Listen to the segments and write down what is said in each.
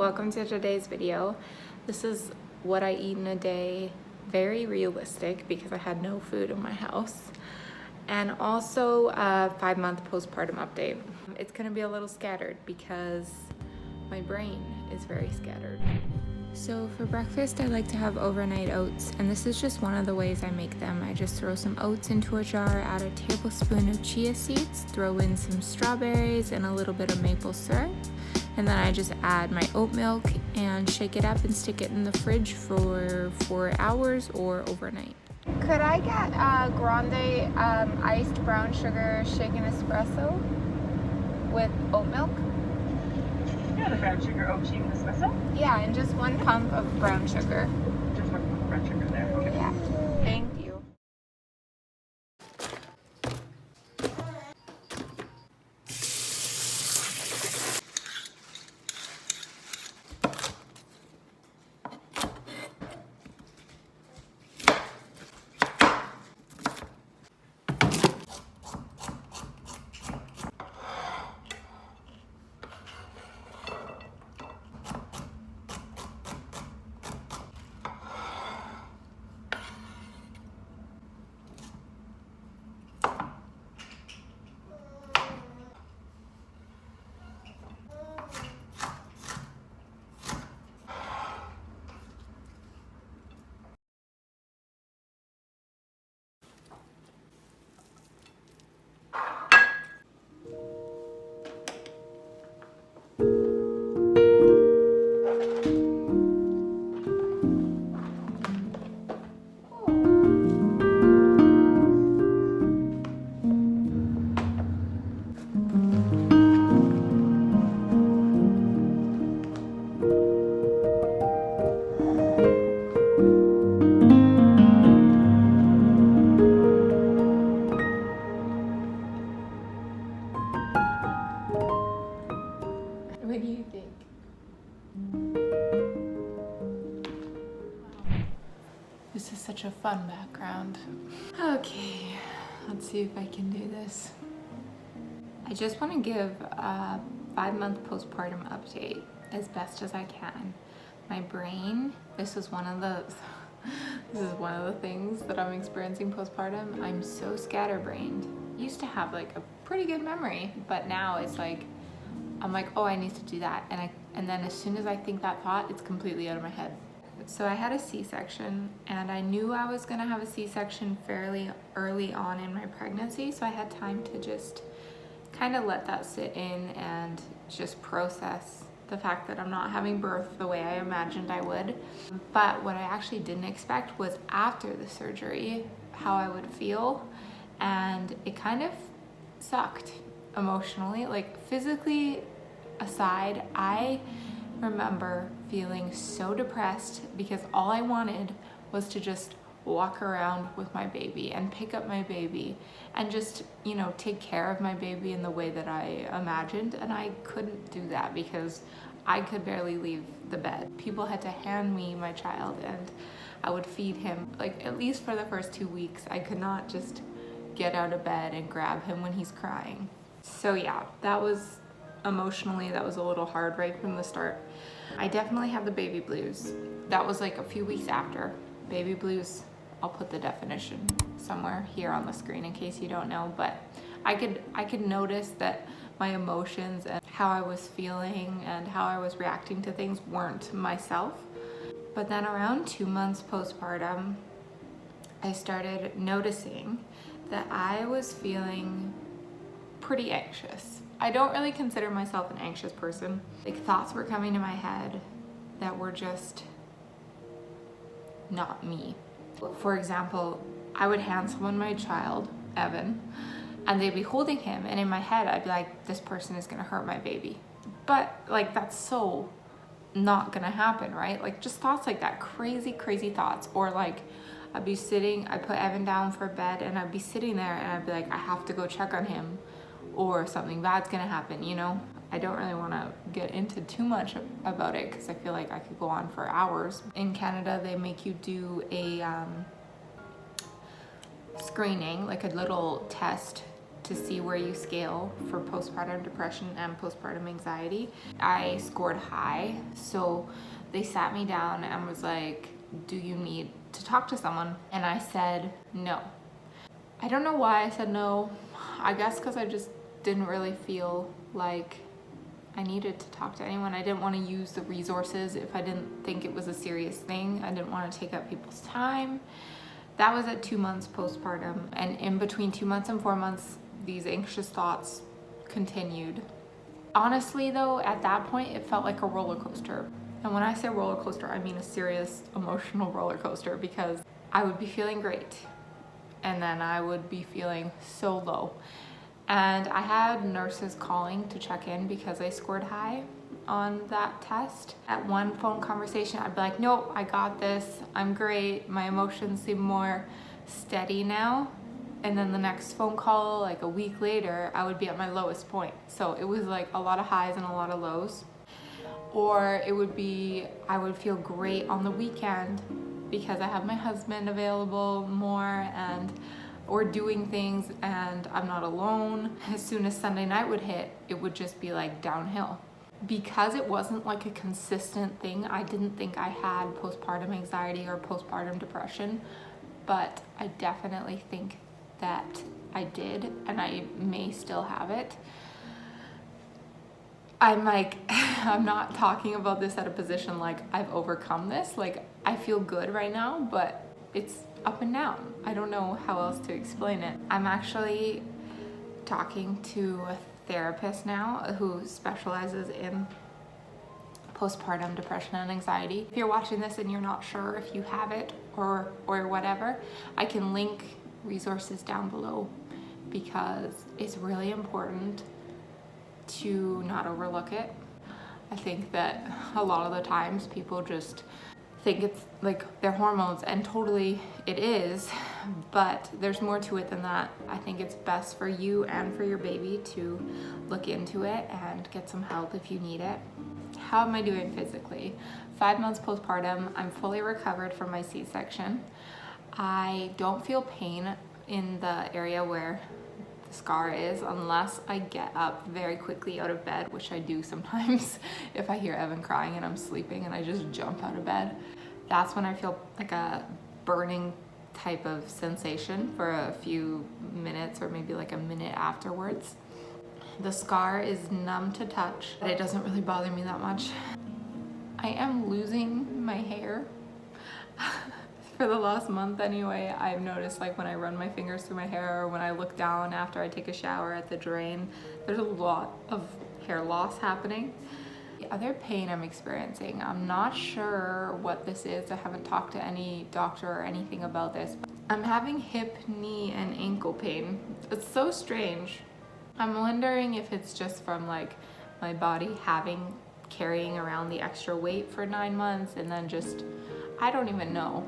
welcome to today's video. This is what I eat in a day, very realistic because I had no food in my house. And also a 5-month postpartum update. It's gonna be a little scattered because my brain is very scattered. So for breakfast, I like to have overnight oats, and this is just one of the ways I make them. I just throw some oats into a jar, add a tablespoon of chia seeds, throw in some strawberries and a little bit of maple syrup, and then I just add my oat milk and shake it up and stick it in the fridge for 4 hours or overnight. Could I get a grande iced brown sugar shaken espresso with oat milk? Yeah, the brown sugar oat shaken espresso? Yeah, and just 1 pump of brown sugar. Just 1 pump of brown sugar there. Okay. Yeah, thank you. What do you think? This is such a fun background. Okay, let's see if I can do this. I just want to give a 5-month postpartum update as best as I can. My brain, this is one of the things that I'm experiencing postpartum. I'm so scatterbrained. Used to have like a pretty good memory, but now it's like I'm like, oh, I need to do that, and then as soon as I think that thought, it's completely out of my head. So I had a C-section, and I knew I was gonna have a C-section fairly early on in my pregnancy, so I had time to just kind of let that sit in and just process the fact that I'm not having birth the way I imagined I would. But what I actually didn't expect was after the surgery, how I would feel, and it kind of sucked emotionally. Like physically aside, I remember feeling so depressed because all I wanted was to just walk around with my baby and pick up my baby and just, you know, take care of my baby in the way that I imagined, and I couldn't do that because I could barely leave the bed. People had to hand me my child and I would feed him. Like at least for the first 2 weeks, I could not just get out of bed and grab him when he's crying. So yeah, that was emotionally, that was a little hard right from the start. I definitely have the baby blues. That was like a few weeks after. Baby blues, I'll put the definition somewhere here on the screen in case you don't know, but I could notice that my emotions and how I was feeling and how I was reacting to things weren't myself. But then around 2 months postpartum, I started noticing that I was feeling pretty anxious. I don't really consider myself an anxious person. Like thoughts were coming to my head that were just not me. For example, I would hand someone my child, Evan, and they'd be holding him, and in my head I'd be like, this person is gonna hurt my baby. But like that's so not gonna happen, right? Like just thoughts like that, crazy thoughts. Or like I'd be sitting, I put Evan down for bed and I'd be sitting there and I'd be like, I have to go check on him or something bad's gonna happen, you know? I don't really wanna get into too much about it because I feel like I could go on for hours. In Canada, they make you do a screening, like a little test to see where you scale for postpartum depression and postpartum anxiety. I scored high, so they sat me down and was like, do you need to talk to someone? And I said no. I don't know why I said no. I guess because I just didn't really feel like I needed to talk to anyone. I didn't want to use the resources if I didn't think it was a serious thing. I didn't want to take up people's time. That was at 2 months postpartum, and in between 2 months and 4 months, these anxious thoughts continued. Honestly though, at that point, it felt like a roller coaster. And when I say roller coaster, I mean a serious emotional roller coaster, because I would be feeling great and then I would be feeling so low. And I had nurses calling to check in because I scored high on that test. At one phone conversation, I'd be like, nope, I got this, I'm great, my emotions seem more steady now. And then the next phone call, like a week later, I would be at my lowest point. So it was like a lot of highs and a lot of lows. Or it would be, I would feel great on the weekend because I have my husband available more and or doing things and I'm not alone. As soon as Sunday night would hit, it would just be like downhill. Because it wasn't like a consistent thing, I didn't think I had postpartum anxiety or postpartum depression, but I definitely think that I did, and I may still have it. I'm like, I'm not talking about this at a position like I've overcome this. Like, I feel good right now, but it's up and down. I don't know how else to explain it. I'm actually talking to a therapist now who specializes in postpartum depression and anxiety. If you're watching this and you're not sure if you have it or whatever, I can link resources down below, because it's really important to not overlook it. I think that a lot of the times people just think it's like their hormones, and totally it is, but there's more to it than that. I think it's best for you and for your baby to look into it and get some help if you need it. How am I doing physically? 5 months postpartum, I'm fully recovered from my C-section. I don't feel pain in the area where the scar is unless I get up very quickly out of bed, which I do sometimes if I hear Evan crying and I'm sleeping and I just jump out of bed. That's when I feel like a burning type of sensation for a few minutes or maybe like a minute afterwards. The scar is numb to touch, but it doesn't really bother me that much. I am losing my hair. For the last month anyway, I've noticed like when I run my fingers through my hair or when I look down after I take a shower at the drain, there's a lot of hair loss happening. The other pain I'm experiencing, I'm not sure what this is. I haven't talked to any doctor or anything about this. I'm having hip, knee, and ankle pain. It's so strange. I'm wondering if it's just from like my body carrying around the extra weight for 9 months and then just, I don't even know.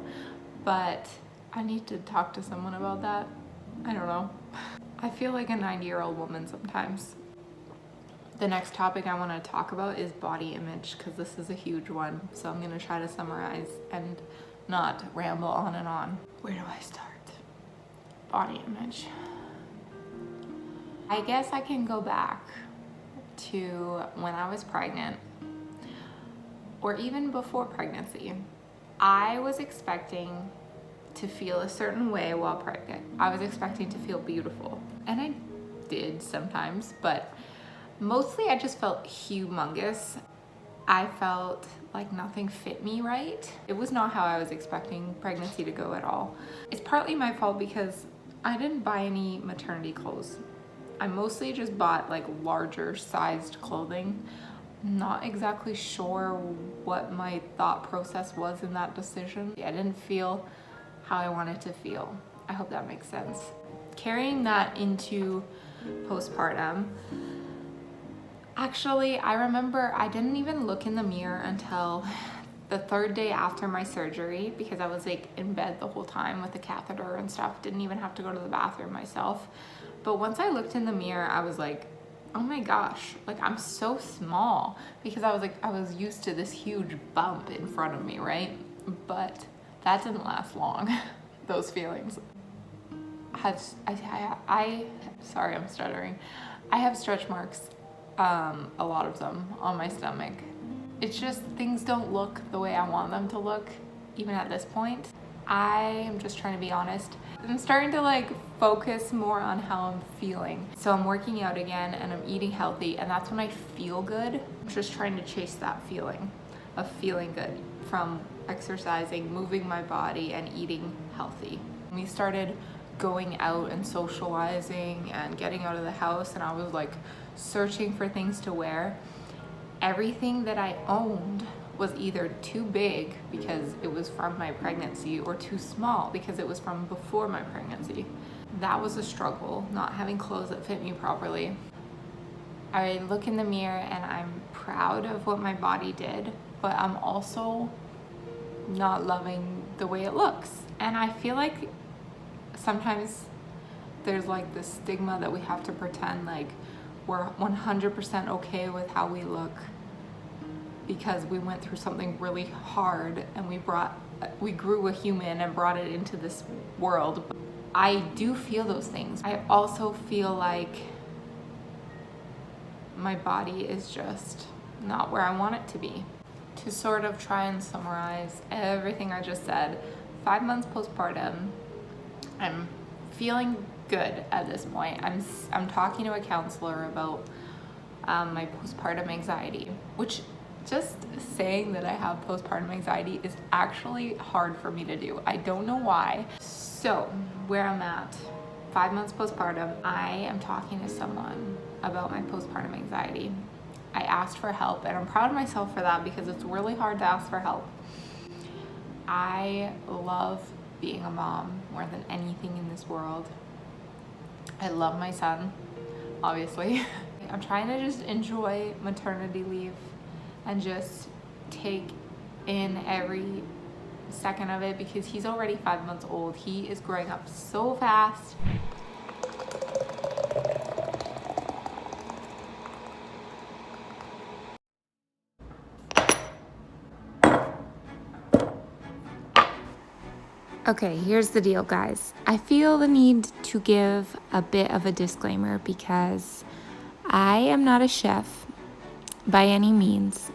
But I need to talk to someone about that. I don't know. I feel like a 90-year-old woman sometimes. The next topic I want to talk about is body image, because this is a huge one. So I'm going to try to summarize and not ramble on and on. Where do I start? Body image. I guess I can go back to when I was pregnant, or even before pregnancy. I was expecting to feel a certain way while pregnant. I was expecting to feel beautiful, and I did sometimes, but mostly I just felt humongous. I felt like nothing fit me right. It was not how I was expecting pregnancy to go at all. It's partly my fault because I didn't buy any maternity clothes. I mostly just bought like larger sized clothing. Not exactly sure what my thought process was in that decision. I didn't feel how I wanted to feel. I hope that makes sense. Carrying that into postpartum, actually, I remember I didn't even look in the mirror until the 3rd day after my surgery, because I was like in bed the whole time with the catheter and stuff. Didn't even have to go to the bathroom myself. But once I looked in the mirror, I was like, oh my gosh, like I'm so small, because I was used to this huge bump in front of me, right? But that didn't last long, those feelings. sorry, I'm stuttering. I have stretch marks, a lot of them on my stomach. It's just things don't look the way I want them to look, even at this point. I am just trying to be honest. I'm starting to like focus more on how I'm feeling. So I'm working out again and I'm eating healthy, and that's when I feel good. I'm just trying to chase that feeling of feeling good from exercising, moving my body, and eating healthy. We started going out and socializing and getting out of the house, and I was like searching for things to wear. Everything that I owned was either too big because it was from my pregnancy or too small because it was from before my pregnancy. That was a struggle, not having clothes that fit me properly. I look in the mirror and I'm proud of what my body did, but I'm also not loving the way it looks. And I feel like sometimes there's like this stigma that we have to pretend like we're 100% okay with how we look because we went through something really hard and we grew a human and brought it into this world. I do feel those things. I also feel like my body is just not where I want it to be. To sort of try and summarize everything I just said, 5 months postpartum, I'm feeling good at this point. I'm talking to a counselor about my postpartum anxiety, which just saying that I have postpartum anxiety is actually hard for me to do. I don't know why. So where I'm at, 5 months postpartum, I am talking to someone about my postpartum anxiety. I asked for help, and I'm proud of myself for that because it's really hard to ask for help. I love being a mom more than anything in this world. I love my son, obviously. I'm trying to just enjoy maternity leave and just take in every second of it because he's already 5 months old. He is growing up so fast. Okay, here's the deal, guys. I feel the need to give a bit of a disclaimer because I am not a chef by any means.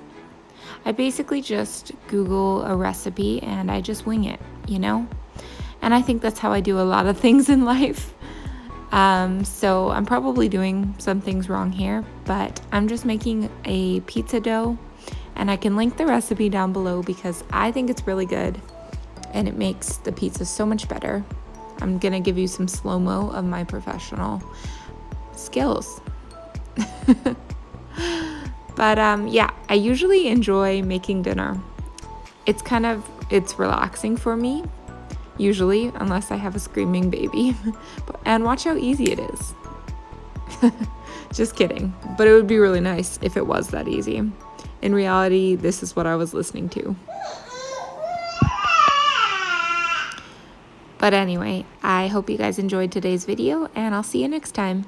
I basically just Google a recipe and I just wing it, you know? And I think that's how I do a lot of things in life. So I'm probably doing some things wrong here, but I'm just making a pizza dough, and I can link the recipe down below because I think it's really good and it makes the pizza so much better. I'm gonna give you some slow-mo of my professional skills. But yeah, I usually enjoy making dinner. It's relaxing for me, usually, unless I have a screaming baby. And watch how easy it is. Just kidding. But it would be really nice if it was that easy. In reality, this is what I was listening to. But anyway, I hope you guys enjoyed today's video, and I'll see you next time.